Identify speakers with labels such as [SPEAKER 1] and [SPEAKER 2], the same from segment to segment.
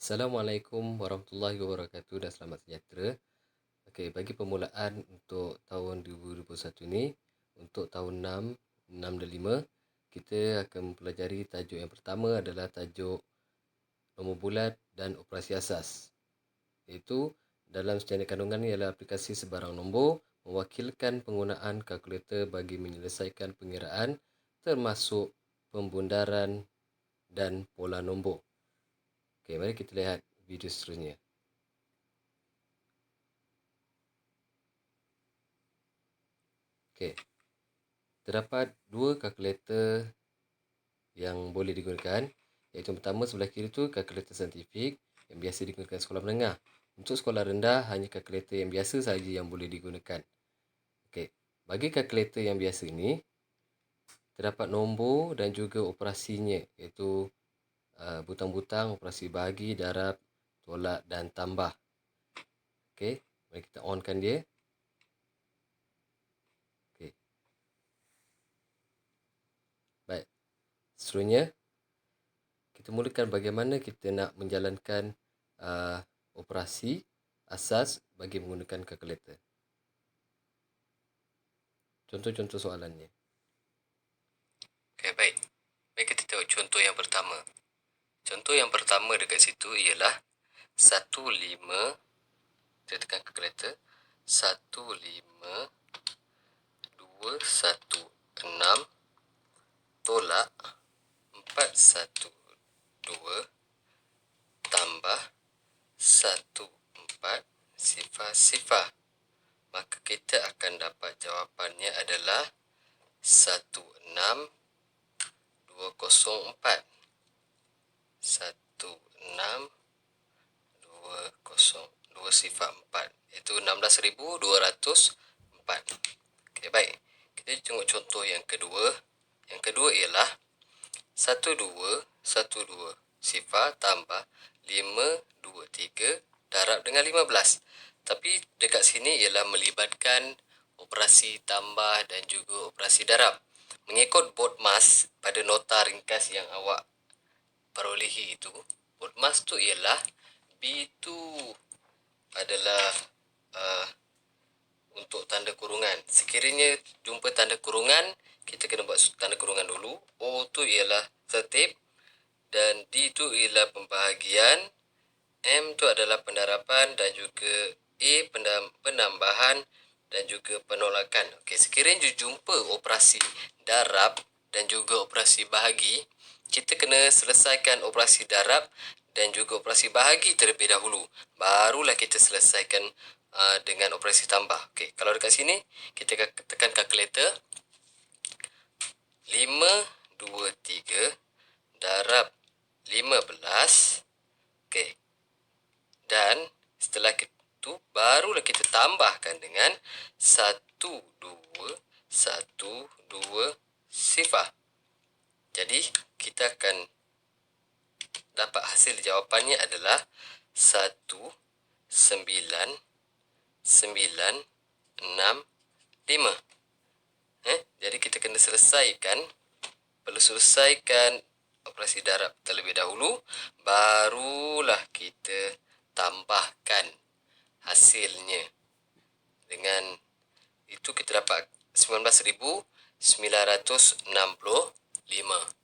[SPEAKER 1] Assalamualaikum warahmatullahi wabarakatuh dan selamat sejahtera. Okey, bagi permulaan untuk tahun 2021 ini, untuk tahun 6, 6 dan 5, kita akan mempelajari tajuk yang pertama adalah tajuk nombor bulat dan operasi asas. Iaitu dalam secara kandungan ini ialah aplikasi sebarang nombor mewakilkan penggunaan kalkulator bagi menyelesaikan pengiraan termasuk pembundaran dan pola nombor. Okey, mari kita lihat video seterusnya. Okey, terdapat dua kalkulator yang boleh digunakan, iaitu yang pertama sebelah kiri tu kalkulator saintifik yang biasa digunakan sekolah menengah. Untuk sekolah rendah hanya kalkulator yang biasa sahaja yang boleh digunakan. Okey, bagi kalkulator yang biasa ini terdapat nombor dan juga operasinya, iaitu butang-butang, operasi bahagi, darab, tolak dan tambah. Okey, mari kita onkan dia. Okey. Baik. Seterusnya kita mulakan bagaimana kita nak menjalankan operasi asas bagi menggunakan kalkulator. Contoh-contoh soalannya. Okay, baik. Baik, kita tengok contoh yang pertama. Contoh yang pertama dekat situ ialah 15, kita tekan kalkulator, 15216 tolak 412 tambah 1400. Maka kita akan dapat jawapannya adalah 16204. 16204 iaitu 16204. Okey, baik. Kita tengok contoh yang kedua. Yang kedua ialah 1212 tambah 523 darab dengan 15. Tapi dekat sini ialah melibatkan operasi tambah dan juga operasi darab. Mengikut BODMAS pada nota ringkas yang awak perolehi itu, BODMAS tu ialah B2 adalah untuk tanda kurungan. Sekiranya jumpa tanda kurungan, kita kena buat tanda kurungan dulu. O tu ialah tertib dan D tu ialah pembahagian, M tu adalah pendaraban dan juga A penambahan dan juga penolakan. Okey, sekiranya jumpa operasi darab dan juga operasi bahagi, kita kena selesaikan operasi darab dan juga operasi bahagi terlebih dahulu. Barulah kita selesaikan dengan operasi tambah. Okey, kalau dekat sini kita tekan kalkulator. 523 darab 15. Okey. Dan setelah itu barulah kita tambahkan dengan 12120. Jadi kita akan dapat hasil jawapannya adalah 19965. Jadi kita kena perlu selesaikan operasi darab terlebih dahulu, barulah kita tambahkan hasilnya. Dengan itu kita dapat 19965.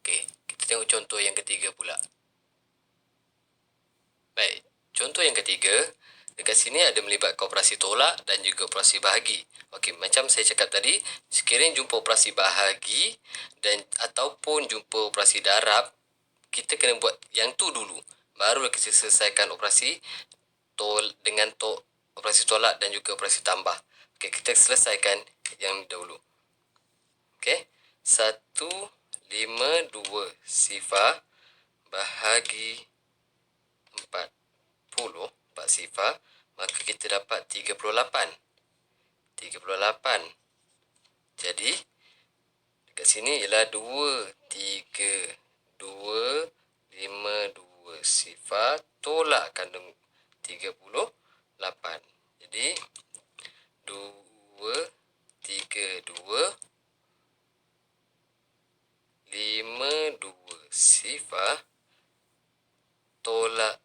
[SPEAKER 1] Okey, kita tengok contoh yang ketiga pula. Baik, contoh yang ketiga, dekat sini ada melibatkan operasi tolak dan juga operasi bahagi. Okey, macam saya cakap tadi, sekiranya jumpa operasi bahagi dan ataupun jumpa operasi darab, kita kena buat yang tu dulu. Barulah kita selesaikan operasi operasi tolak dan juga operasi tambah. Okey, kita selesaikan yang dahulu. Okey, 152 bahagi 40, 4 sifar, maka kita dapat 38. Jadi dekat sini ialah 23252 sifar tolak kandung 38. Jadi 23252 sifar tolak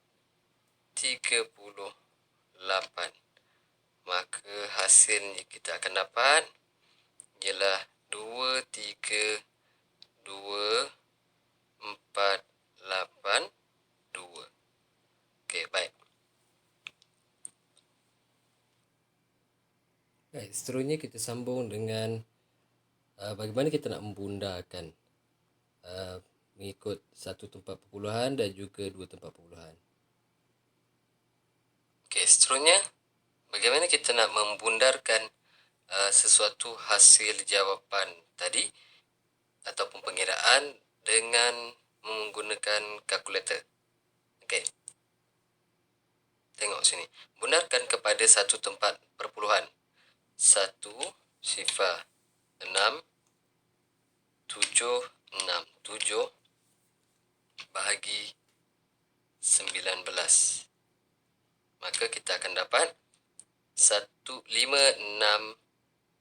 [SPEAKER 1] 38. Maka hasilnya kita akan dapat ialah 2, 3, 2, 4, 8, 2. Okey, baik. Baik, seterusnya kita sambung dengan bagaimana kita nak membundarkan mengikut satu tempat perpuluhan dan juga dua tempat perpuluhan. Okey, seterusnya bagaimana kita nak membundarkan sesuatu hasil jawapan tadi ataupun pengiraan dengan menggunakan kalkulator. Okey. Tengok sini. Bundarkan kepada satu tempat perpuluhan. 1, 0, 6, 7, 6, 7 bahagi 19. Maka kita akan dapat 1, 5, 6,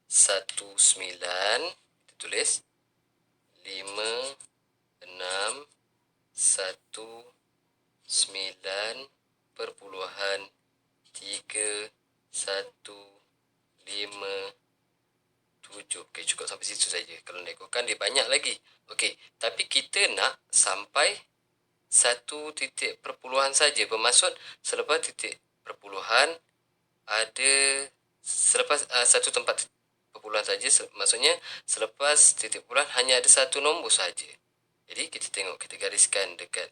[SPEAKER 1] 1, 9. Kita tulis 5, 6, 1, 9 perpuluhan 3, 1, 5, 7. Okey, cukup sampai situ saja. Kalau nak ikutkan dia banyak lagi. Okey, tapi kita nak sampai satu titik perpuluhan saja. Bermaksud selepas titik perpuluhan ada selepas satu tempat perpuluhan saja, maksudnya selepas titik perpuluhan hanya ada satu nombor saja. Jadi kita tengok, kita gariskan dekat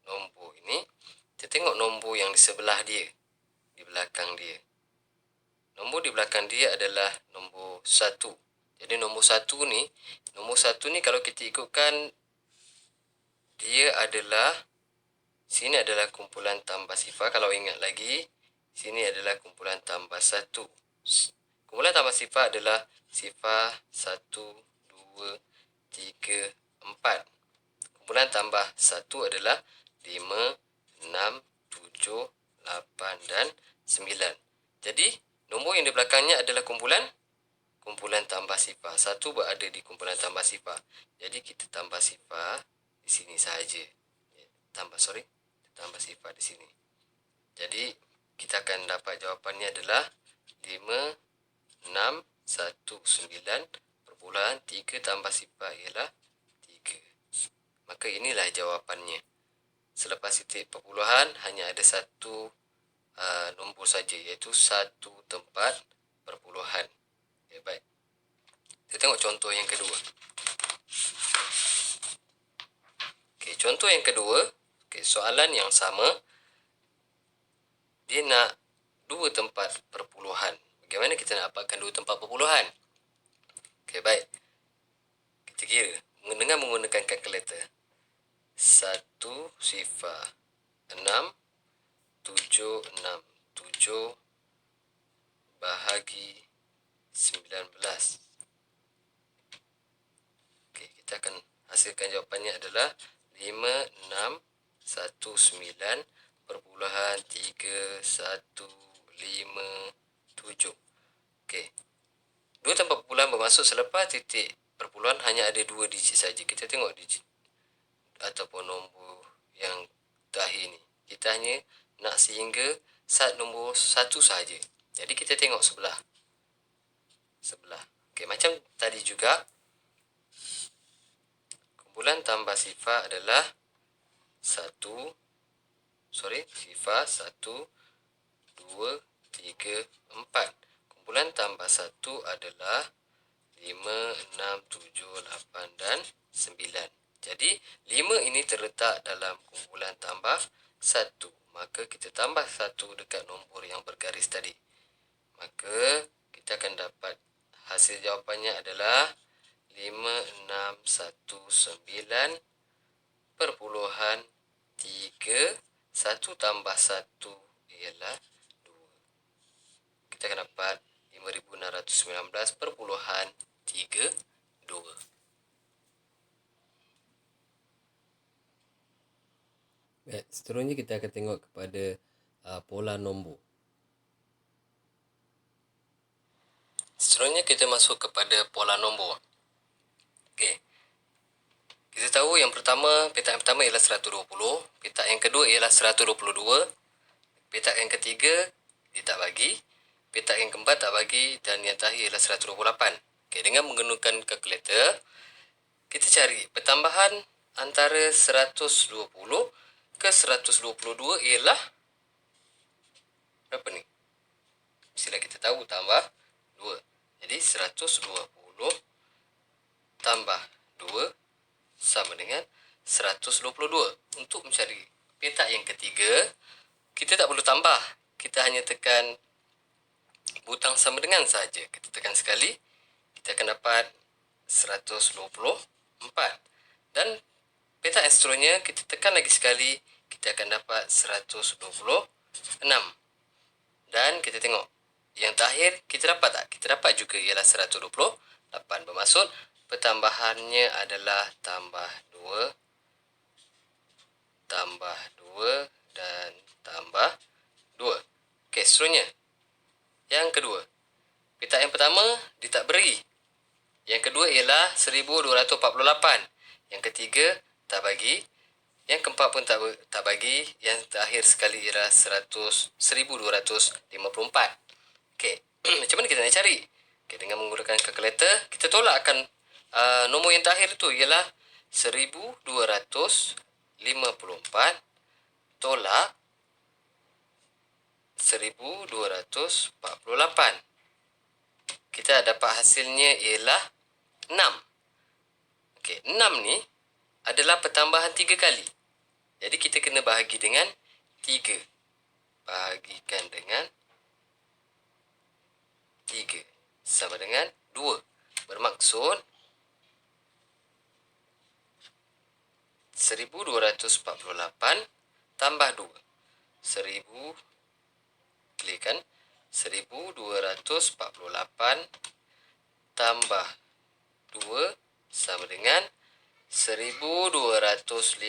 [SPEAKER 1] nombor ini. Kita tengok nombor yang di sebelah dia, di belakang dia. Nombor di belakang dia adalah nombor 1. Jadi nombor 1 ni kalau kita ikutkan dia adalah, sini adalah kumpulan tambah sifar. Kalau ingat lagi, sini adalah kumpulan tambah 1. Kumpulan tambah sifar adalah sifar 1, 2, 3, 4. Kumpulan tambah 1 adalah 5, 6, 7, 8 dan 9. Jadi nombor yang di belakangnya adalah kumpulan tambah sifar. 1 berada di kumpulan tambah sifar. Jadi kita tambah sifar di sini sahaja. Tambah sifar di sini. Jadi kita akan dapat jawapannya adalah 5, 6, 1, 9 perpuluhan 3 tambah sifar ialah 3. Maka inilah jawapannya. Selepas titik perpuluhan hanya ada satu nombor saja, iaitu satu tempat perpuluhan. Okay, baik. Kita tengok contoh yang kedua. Okay, contoh yang kedua, soalan yang sama. Dia nak dua tempat perpuluhan. Bagaimana kita nak dapatkan dua tempat perpuluhan? Okay, baik. Kita kira dengan menggunakan kalkulator. 1, 0, 6, 7, 6, 7 bahagi 19. Okey, kita akan hasilkan jawapannya adalah 5, 6, 1, 9 perpuluhan 3, 1, 5, 7. Okey. Dua tempat perpuluhan bermaksud selepas titik perpuluhan hanya ada dua digit saja. Kita tengok digit ataupun nombor yang terakhir ni. Kita hanya nak sehingga nombor 1 saja. Jadi kita tengok sebelah. Okey, macam tadi juga, kumpulan tambah sifar adalah sifar 1, 2, 3, 4. Kumpulan tambah 1 adalah 5, 6, 7, 8 dan 9. Jadi 5 ini terletak dalam kumpulan tambah 1. Maka kita tambah 1 dekat nombor yang bergaris tadi. Maka kita akan dapat hasil jawapannya adalah 5, 6, 1, 9 perpuluhan 3, 1 tambah 1 ialah 2. Kita akan dapat 5,619 perpuluhan 32. Baik, seterusnya kita akan tengok kepada pola nombor. Seterusnya kita masuk kepada pola nombor. Okey. Kita tahu yang pertama, petak yang pertama ialah 120, petak yang kedua ialah 122, petak yang ketiga dia tak bagi, petak yang keempat tak bagi, dan yang terakhir ialah 128. Okay, dengan menggunakan kalkulator, kita cari pertambahan antara 120 ke 122 ialah berapa ni? Mestilah kita tahu, tambah 2. Jadi 120 tambah 2 sama dengan 122. Untuk mencari petak yang ketiga, kita tak perlu tambah. Kita hanya tekan butang sama dengan saja. Kita tekan sekali, kita akan dapat 124. Dan petak yang seterusnya, kita tekan lagi sekali, kita akan dapat 126. Dan kita tengok, yang terakhir kita dapat tak? Kita dapat juga, ialah 128. Bermaksud pertambahannya adalah tambah 2, tambah 2 dan tambah 2. Okey, seterusnya. Yang kedua. Petak yang pertama dia tak beri. Yang kedua ialah 1248. Yang ketiga tak bagi. Yang keempat pun tak bagi. Yang terakhir sekali ialah 1254. Okey, macam mana kita nak cari? Okay, dengan menggunakan kalkulator, kita tolakkan nombor yang terakhir tu ialah 1254 tolak 1248. Kita dapat hasilnya ialah 6. Okey, 6 ni adalah pertambahan 3 kali. Jadi kita kena bahagi dengan 3. Bahagikan dengan 3 sama dengan 2. Bermaksud 1248 tambah 2. 1000 klikkan 1248 tambah 2 sama dengan 1250.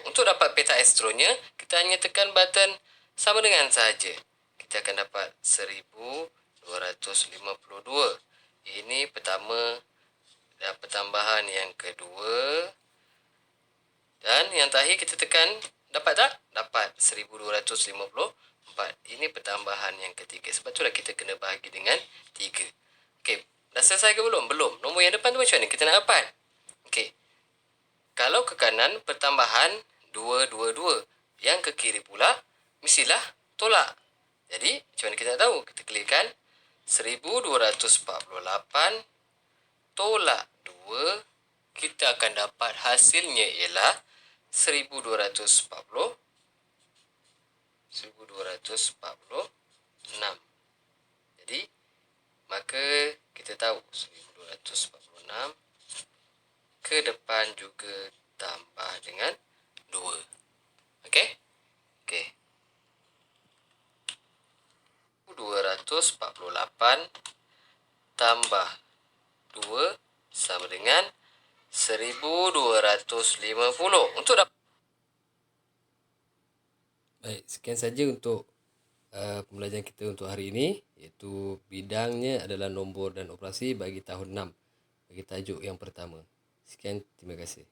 [SPEAKER 1] Untuk dapat petak astronya, kita hanya tekan button sama dengan saja. Kita akan dapat 1252. Ini pertama, dan pertambahan yang kedua. Dan yang terakhir kita tekan, dapat tak? Dapat 1254. Ini pertambahan yang ketiga. Sebab itulah kita kena bahagi dengan 3. Okey, dah selesai ke belum? Belum. Nombor yang depan tu macam mana kita nak dapat? Okey, kalau ke kanan pertambahan 222. Yang ke kiri pula mestilah tolak. Jadi macam mana kita nak tahu? Kita klikkan 1248 tolak 2. Kita akan dapat hasilnya ialah 1246. Jadi maka kita tahu 1246 ke depan juga tambah dengan 2. Okey? Okey. 248 tambah 2 sama dengan 1250. Untuk dapat. Baik, sekian saja untuk pembelajaran kita untuk hari ini, iaitu bidangnya adalah nombor dan operasi bagi tahun 6, bagi tajuk yang pertama. Sekian, terima kasih.